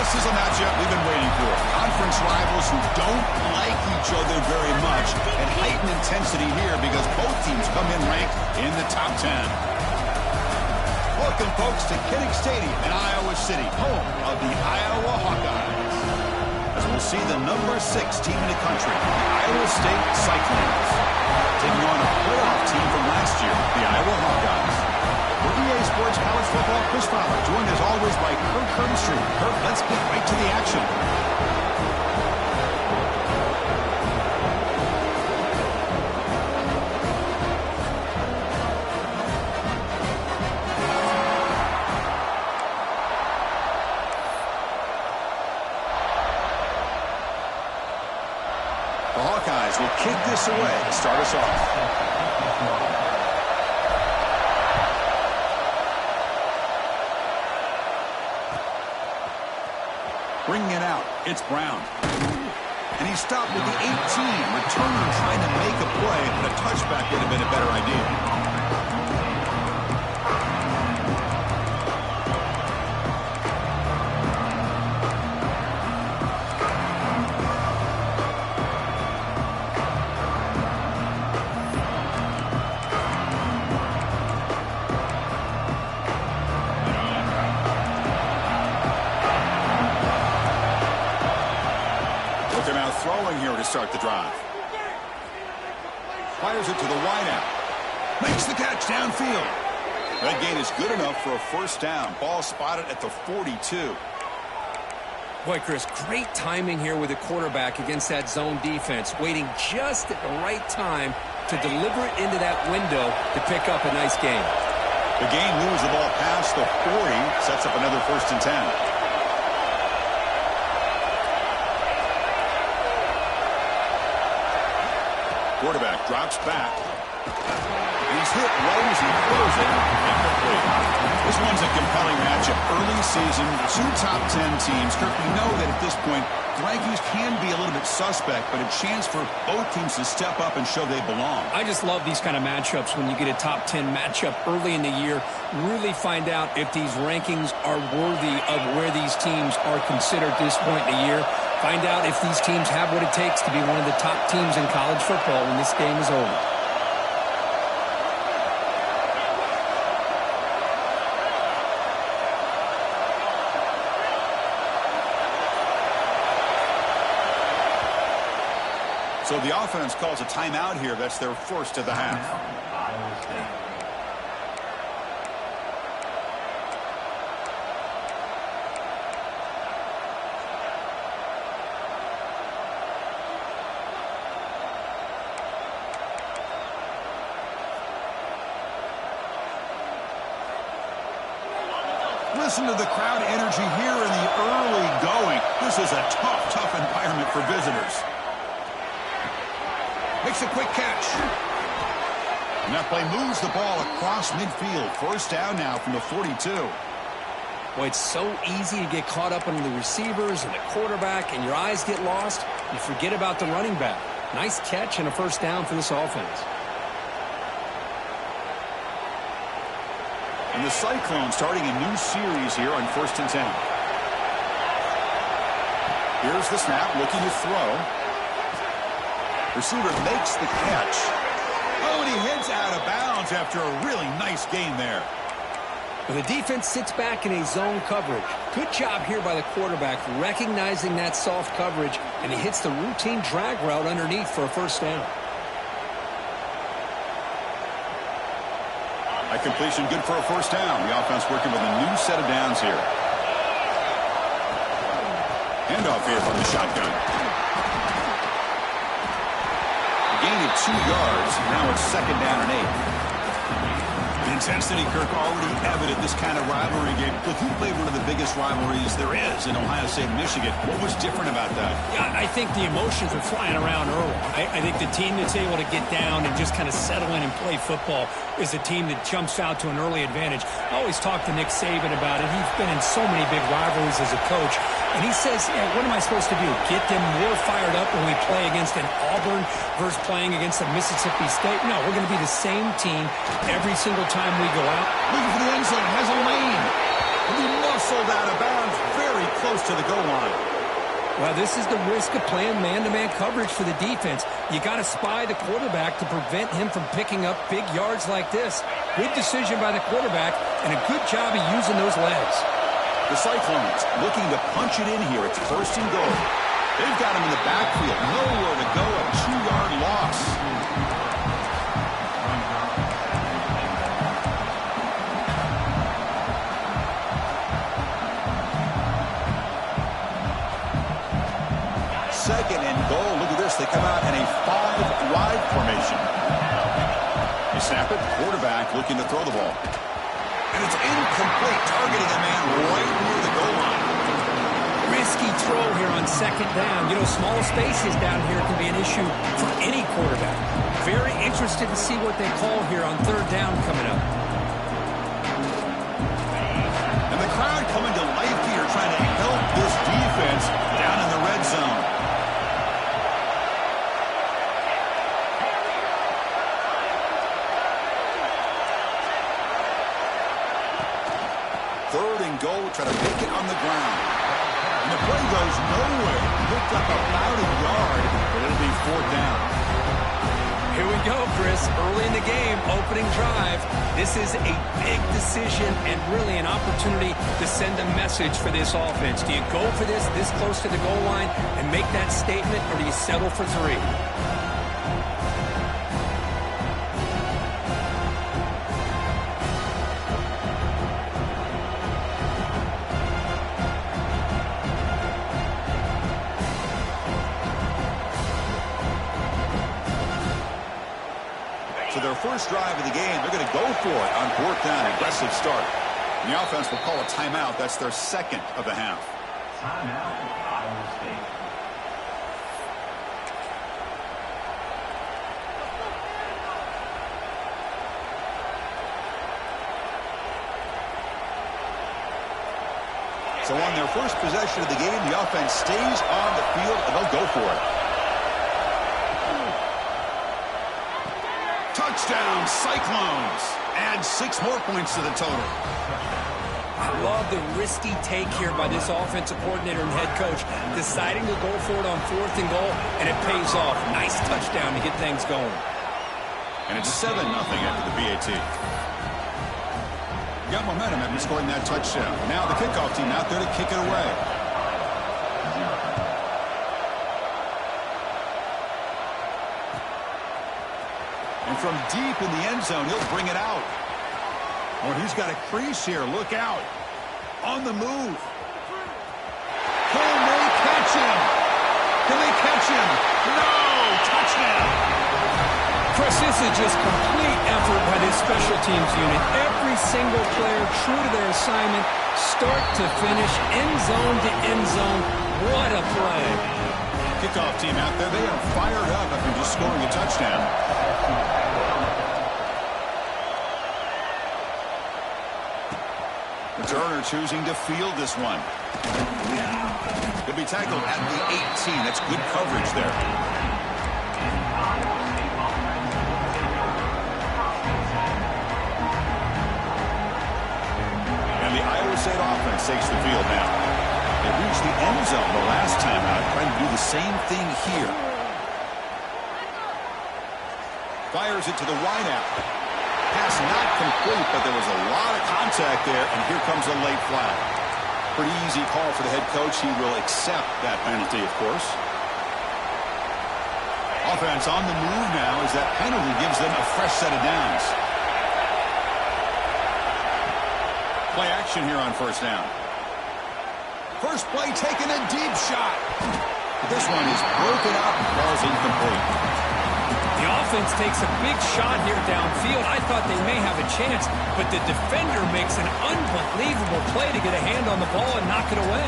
This is a matchup we've been waiting for. Conference rivals who don't like each other very much, and heightened intensity here because both teams come in ranked in the top 10. Welcome, folks, to Kinnick Stadium in Iowa City, home of the Iowa Hawkeyes. As we'll see the number 6 team in the country, the Iowa State Cyclones, taking on a playoff team from last year, the Iowa Hawkeyes. For EA Sports College Football, Chris Fowler, joined as always by Kirk Herbstreit. Kirk, let's get right to the action. The Hawkeyes will kick this away to start us off. Bringing it out, it's Brown. And he stopped with the 18. Returner trying to make a play, but a touchback would have been a better idea. They're now throwing here to start the drive. Fires it to the wideout. Makes the catch downfield. That gain is good enough for a first down. Ball spotted at the 42. Boy, Chris, great timing here with the quarterback against that zone defense, waiting just at the right time to deliver it into that window to pick up a nice gain. The gain moves the ball past the 40, sets up another 1st and 10. Quarterback drops back. He's hit right as he throws it. Incomplete. This one's a compelling matchup. Early season, 2 top 10 teams. Kirk, we know that at this point, the rankings can be a little bit suspect, but a chance for both teams to step up and show they belong. I just love these kind of matchups when you get a top 10 matchup early in the year. Really find out if these rankings are worthy of where these teams are considered at this point in the year. Find out if these teams have what it takes to be one of the top teams in college football when this game is over. So the offense calls a timeout here. That's their first of the half. Listen to the crowd energy here in the early going. This is a tough environment for visitors. Makes a quick catch. And that play moves the ball across midfield. First down now from the 42. Boy, it's so easy to get caught up on the receivers and the quarterback, and your eyes get lost. You forget about the running back. Nice catch and a first down for this offense. And the Cyclones starting a new series here on 1st and 10. Here's the snap, looking to throw. Receiver makes the catch. Oh, and he heads out of bounds after a really nice gain there. Well, the defense sits back in a zone coverage. Good job here by the quarterback recognizing that soft coverage, and he hits the routine drag route underneath for a first down. That completion good for a first down. The offense working with a new set of downs here. Handoff here from the shotgun. A gain of 2 yards. Now it's 2nd down and 8. The intensity, Kirk, already evident this kind of rivalry game. Look, you played one of the biggest rivalries there is in Ohio State and Michigan. What was different about that? Yeah, I think the emotions are flying around early. I think the team that's able to get down and just kind of settle in and play football is a team that jumps out to an early advantage. I always talk to Nick Saban about it. He's been in so many big rivalries as a coach. And he says, yeah, what am I supposed to do? Get them more fired up when we play against an Auburn versus playing against a Mississippi State? No, we're going to be the same team every single time we go out. Looking for the end zone, has a lane. And he muscled out of bounds very close to the goal line. Well, this is the risk of playing man-to-man coverage for the defense. You got to spy the quarterback to prevent him from picking up big yards like this. Good decision by the quarterback, and a good job of using those legs. The Cyclones looking to punch it in here. It's first and goal. They've got him in the backfield. Nowhere to go. A 2-yard loss. Second and goal. Look at this. They come out in a 5-wide formation. They snap it. Quarterback looking to throw the ball. And it's incomplete, targeting a man right near the goal line. Risky throw here on second down. You know, small spaces down here can be an issue for any quarterback. Very interested to see what they call here on third down coming up. And the crowd coming to life here, trying to help this defense down in the red zone. Third and goal, try to make it on the ground. And the play goes nowhere. Picked up about a yard, but it'll be fourth down. Here we go, Chris. Early in the game, opening drive. This is a big decision and really an opportunity to send a message for this offense. Do you go for this close to the goal line and make that statement, or do you settle for 3? So their first drive of the game, they're going to go for it on fourth down. Aggressive start. And the offense will call a timeout. That's their second of the half. Timeout, Iowa State. So on their first possession of the game, the offense stays on the field, and they'll go for it. Touchdown, Cyclones. Add 6 more points to the total. I love the risky take here by this offensive coordinator and head coach, deciding to go for it on fourth and goal, and it pays off. Nice touchdown to get things going. And it's 7-0 after the BAT. Got momentum after scoring that touchdown. Now the kickoff team out there to kick it away. And from deep in the end zone, he'll bring it out. Oh, he's got a crease here. Look out. On the move. Can they catch him? Can they catch him? No! Touchdown! Chris, this is just complete effort by this special teams unit. Every single player true to their assignment, start to finish, end zone to end zone. What a play. Kickoff team out there, they are fired up after just scoring a touchdown. Returner choosing to field this one. He'll be tackled at the 18. That's good coverage there. And the Iowa State offense takes the field now. They reached the end zone the last time out, trying to do the same thing here. Fires it to the wideout. Pass not complete, but there was a lot of contact there, and here comes a late flag. Pretty easy call for the head coach. He will accept that penalty, of course. Offense on the move now as that penalty gives them a fresh set of downs. Play action here on first down. First play taking a deep shot. This one is broken up and falls incomplete. The offense takes a big shot here downfield. I thought they may have a chance, but the defender makes an unbelievable play to get a hand on the ball and knock it away.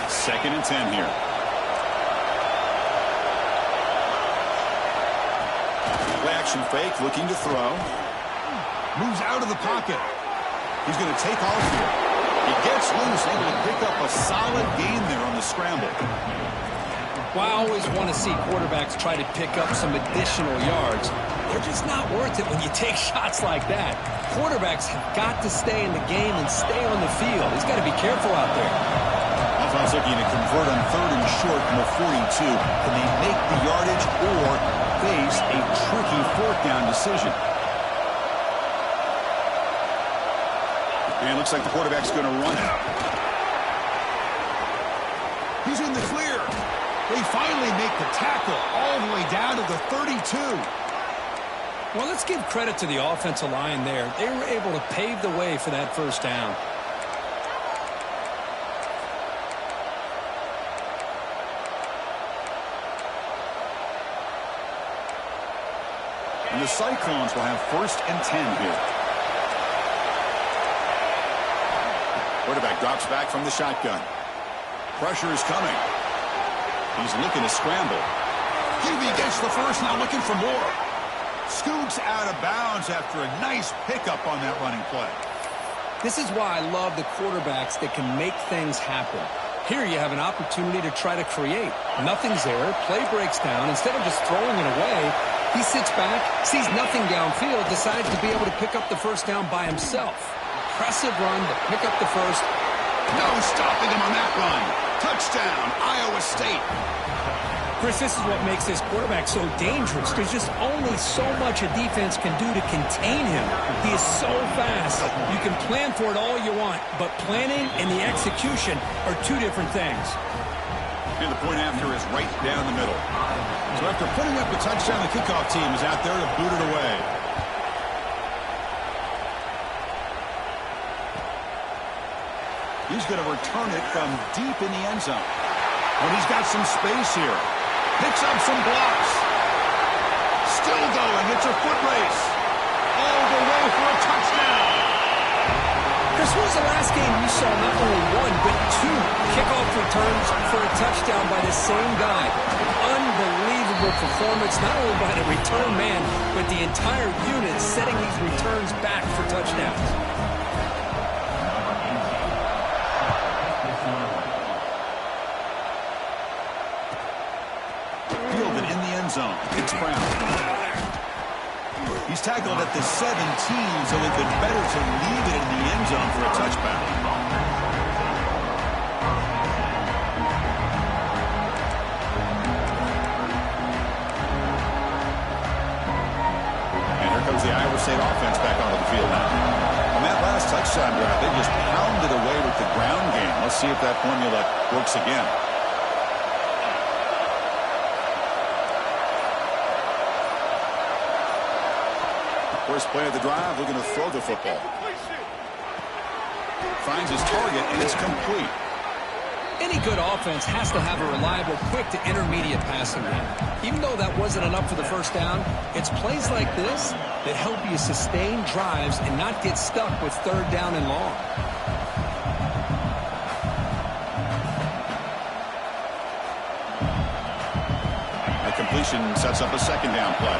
Second and 10 here. Play action fake, looking to throw. Moves out of the pocket. He's going to take off here. He gets loose, able to pick up a solid gain there on the scramble. Well, I always want to see quarterbacks try to pick up some additional yards. they're just not worth it when you take shots like that. Quarterbacks have got to stay in the game and stay on the field. He's got to be careful out there. Offense looking to convert on 3rd and short from the 42. Can they make the yardage or face a tricky 4th down decision? And it looks like the quarterback's going to run it. He's in the clear. They finally make the tackle all the way down to the 32. Well, let's give credit to the offensive line there. They were able to pave the way for that 1st down. And the Cyclones will have 1st and 10 here. Quarterback drops back from the shotgun. Pressure is coming. He's looking to scramble. QB gets the first, now looking for more. Scoots out of bounds after a nice pickup on that running play. This is why I love the quarterbacks that can make things happen. Here you have an opportunity to try to create. Nothing's there. Play breaks down. Instead of just throwing it away, he sits back, sees nothing downfield, decides to be able to pick up the 1st down by himself. Impressive run to pick up the 1st. No stopping him on that run. Touchdown, Iowa State. Chris, this is what makes this quarterback so dangerous. There's just only so much a defense can do to contain him. He is so fast. You can plan for it all you want, but planning and the execution are 2 different things. And the point after is right down the middle. So after putting up the touchdown, the kickoff team is out there to boot it away. He's going to return it from deep in the end zone. But he's got some space here. Picks up some blocks. Still going. It's a foot race. All the way for a touchdown. Chris, when was the last game you saw not only 1, but 2 kickoff returns for a touchdown by the same guy? Unbelievable performance, not only by the return man, but the entire unit setting these returns back for touchdowns. Zone. It's Brown. He's tackled at the 17, so it's been better to leave it in the end zone for a touchback. And here comes the Iowa State offense back onto the field now. On that last touchdown drive, they just pounded away with the ground game. Let's see if that formula works again. First play of the drive, looking to throw the football. Finds his target, and it's complete. Any good offense has to have a reliable, quick to intermediate passing game. Even though that wasn't enough for the 1st down, it's plays like this that help you sustain drives and not get stuck with 3rd down and long. That completion sets up a 2nd down play.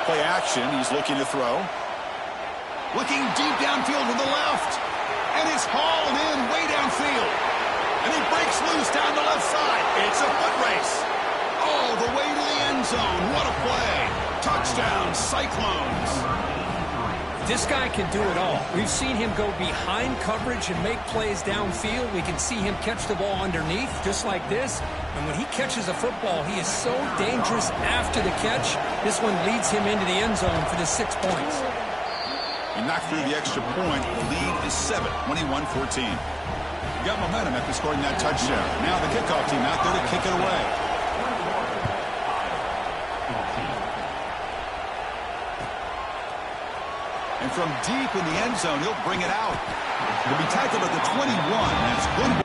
Play action. He's looking to throw. Looking deep downfield to the left. And it's hauled in way downfield. And he breaks loose down the left side. It's a foot race. All the way to the end zone. What a play. Touchdown, Cyclones. This guy can do it all. We've seen him go behind coverage and make plays downfield. We can see him catch the ball underneath, just like this. And when he catches a football, he is so dangerous after the catch. This one leads him into the end zone for the 6 points. He knocked through the extra point. The lead is 7, 21-14. Got momentum after scoring that touchdown. Now the kickoff team out there to kick it away. And from deep in the end zone, he'll bring it out. He'll be tackled at the 21. That's good.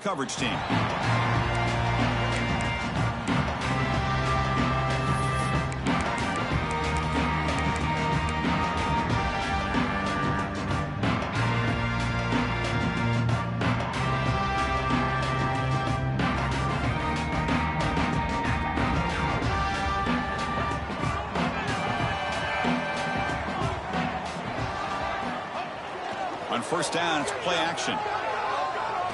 coverage team. On first down, it's play action.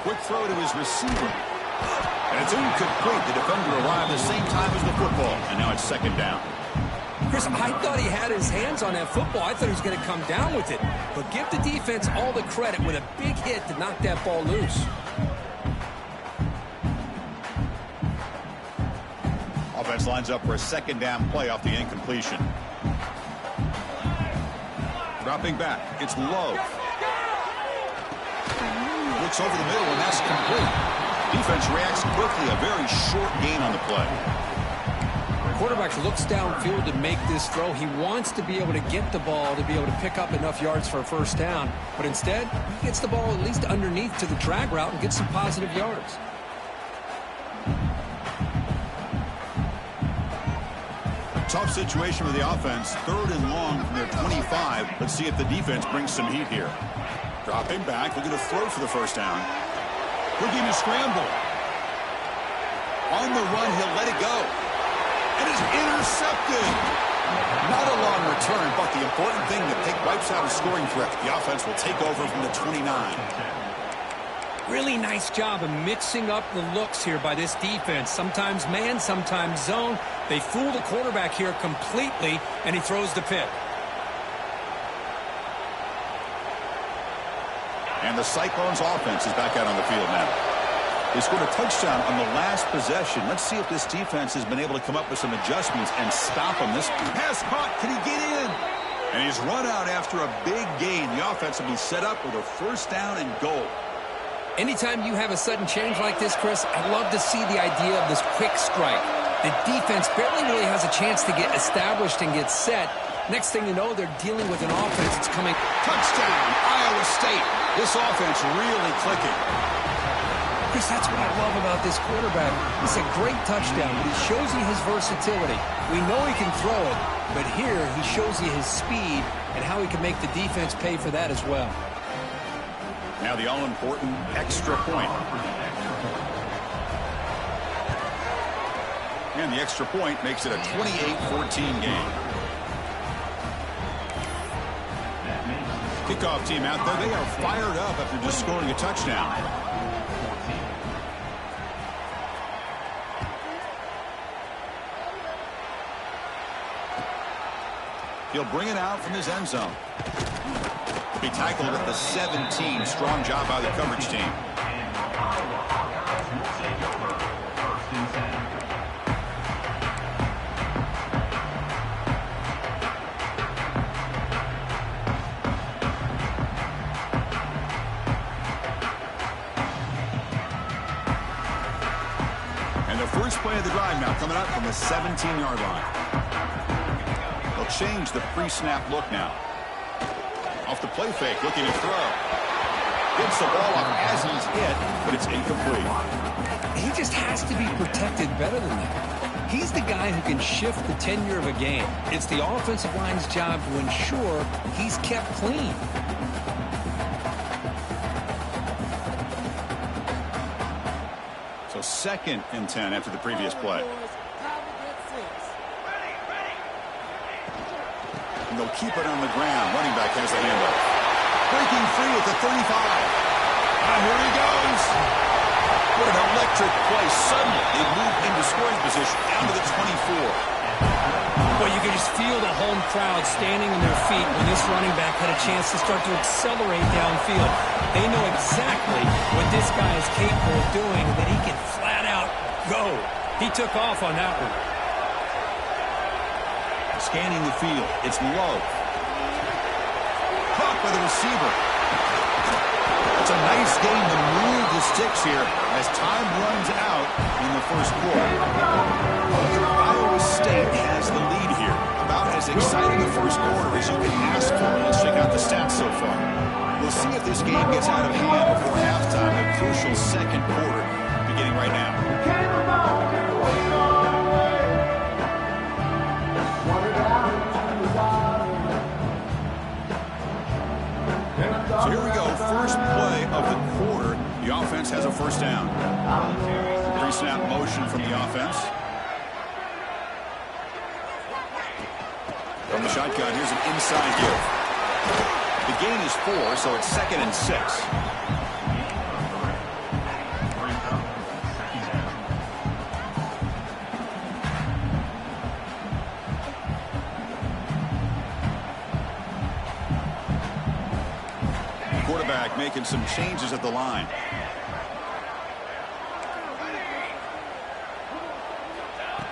Quick throw to his receiver. And it's incomplete. The defender arrived the same time as the football. And now it's second down. Chris, I thought he had his hands on that football. I thought he was going to come down with it. But give the defense all the credit with a big hit to knock that ball loose. Offense lines up for a second down play off the incompletion. Dropping back. It's low. Looks over the middle, and that's complete. Defense reacts quickly. A very short gain on the play. The quarterback looks downfield to make this throw. He wants to be able to get the ball to be able to pick up enough yards for a first down. But instead, he gets the ball at least underneath to the drag route and gets some positive yards. Tough situation with the offense. Third and long from their 25. Let's see if the defense brings some heat here. Dropping back, looking to throw for the first down. Looking to scramble. On the run, he'll let it go. And it's intercepted. Not a long return, but the important thing that wipes out a scoring threat. The offense will take over from the 29. Really nice job of mixing up the looks here by this defense. Sometimes man, sometimes zone. They fool the quarterback here completely, and he throws the pick. And the Cyclones offense is back out on the field now. They scored a touchdown on the last possession. Let's see if this defense has been able to come up with some adjustments and stop him. This pass caught. Can he get in? And he's run out after a big gain. The offense will be set up with a first down and goal. Anytime you have a sudden change like this, Chris, I love to see the idea of this quick strike. The defense barely really has a chance to get established and get set. Next thing you know, they're dealing with an offense that's coming. Touchdown, Iowa State. This offense really clicking. Chris, that's what I love about this quarterback. It's a great touchdown, but he shows you his versatility. We know he can throw it, but here he shows you his speed and how he can make the defense pay for that as well. Now the all-important extra point. And the extra point makes it a 28-14 game. Kickoff team out there. They are fired up after just scoring a touchdown. He'll bring it out from his end zone. Be tackled at the 17. Strong job by the coverage team. And the first play of the drive now coming up from the 17-yard line. They'll change the pre-snap look now. Off the play fake, looking to throw. Gets the ball off as he's hit, but it's incomplete. He just has to be protected better than that. He's the guy who can shift the tenure of a game. It's the offensive line's job to ensure he's kept clean. So 2nd and 10 after the previous play. And they'll keep it on the ground. Running back has the handoff. Breaking free at the 35. And here he goes. What an electric play. Suddenly, they move into scoring position down to the 24. Well, you can just feel the home crowd standing on their feet when this running back had a chance to start to accelerate downfield. They know exactly what this guy is capable of doing, and that he can flat out go. He took off on that one. Scanning the field. It's low. Caught by the receiver. It's a nice game to move the sticks here as time runs out in the first quarter. Iowa State has the lead here. About as exciting a first quarter as you can ask for. Let's check out the stats so far. We'll see if this game gets out of hand before halftime. A crucial second quarter. So here we go, first play of the quarter. The offense has a first down. Pre-snap motion from the offense. From the shotgun, here's an inside give. The gain is 4, so it's 2nd and 6. Quarterback making some changes at the line.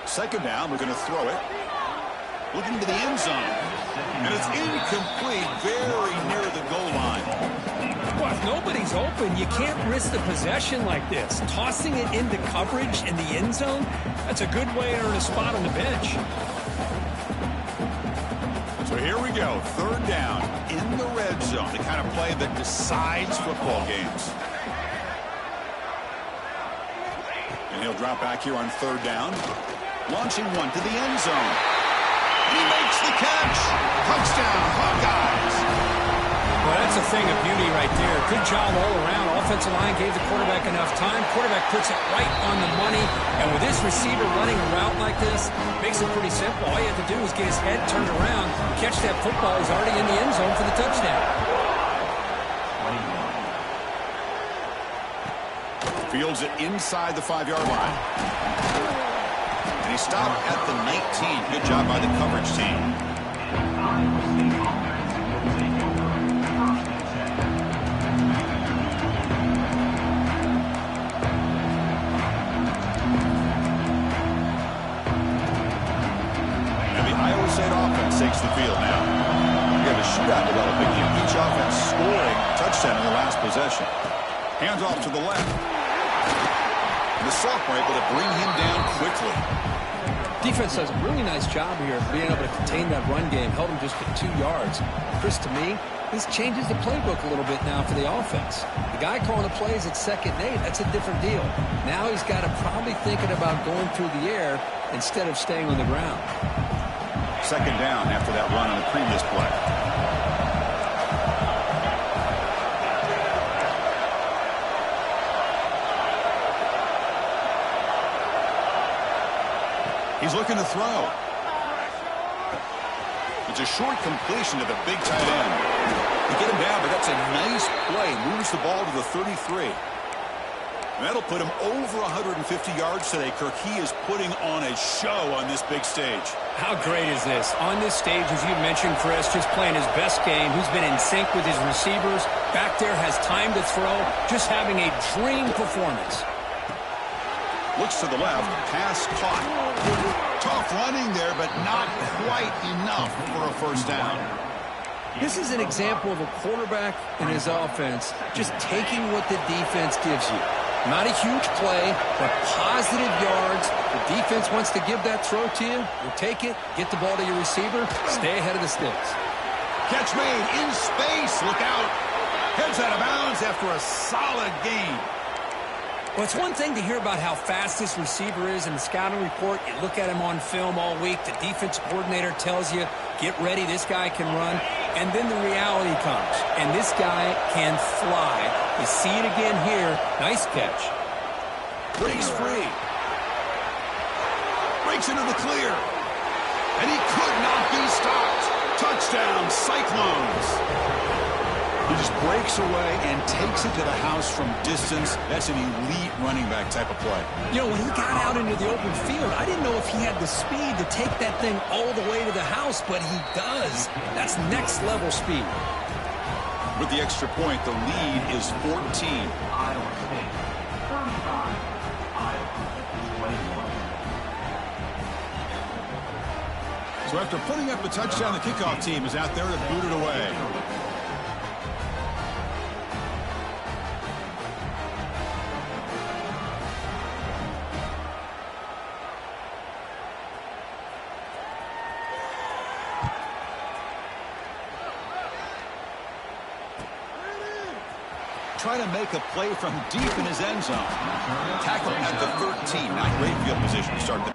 Second down, we're going to throw it. Looking to the end zone. And it's incomplete, very near the goal line. Well, if nobody's open, you can't risk the possession like this. Tossing it into coverage in the end zone, that's a good way to earn a spot on the bench. So here we go, third down in the red zone, the kind of play that decides football games. And he'll drop back here on third down. Launching one to the end zone. And he makes the catch. Touchdown, Hawkeyes. Well, that's a thing of beauty right there. Good job all around. Offensive line gave the quarterback enough time. Quarterback puts it right on the money. And with this receiver running a route like this, makes it pretty simple. All you have to do is get his head turned around, catch that football. He's already in the end zone for the touchdown. Fields it inside the 5-yard line. And he stopped at the 19. Good job by the coverage team. And the Iowa St offense takes the field now. We have a shootout developing here. Each offense scoring a touchdown in the last possession. Hands off to the left. The sophomore able to bring him down quickly. Defense does a really nice job here of being able to contain that run game. Held him just at 2 yards. Chris, to me, this changes the playbook a little bit now for the offense. The guy calling the plays at 2nd and 8, that's a different deal. Now he's got to probably thinking about going through the air instead of staying on the ground. Second down after that run on the previous play. He's looking to throw. It's a short completion to the big tight end. You get him down, but that's a nice play. Moves the ball to the 33. And that'll put him over 150 yards today. Kirk, he is putting on a show on this big stage. How great is this? On this stage, as you mentioned, Chris, just playing his best game. He's been in sync with his receivers. Back there, has time to throw. Just having a dream performance. Looks to the left, pass caught. Tough running there, but not quite enough for a first down. This is an example of a quarterback and his offense just taking what the defense gives you. Not a huge play, but positive yards. The defense wants to give that throw to you. You take it, get the ball to your receiver, stay ahead of the sticks. Catch made in space. Look out. Heads out of bounds after a solid gain. Well, it's one thing to hear about how fast this receiver is in the scouting report. You look at him on film all week. The defense coordinator tells you, get ready, this guy can run. And then the reality comes, and this guy can fly. You see it again here. Nice catch. Breaks free. Breaks into the clear. And he could not be stopped. Touchdown, Cyclones. He just breaks away and takes it to the house from distance. That's an elite running back type of play. You know, when he got out into the open field, I didn't know if he had the speed to take that thing all the way to the house, but he does. That's next level speed. With the extra point, the lead is 14. Iowa State, 35. Iowa, 21. So after putting up a touchdown, the kickoff team is out there to boot it away. Trying to make a play from deep in his end zone. Tackle at the 13. Not great field position to start the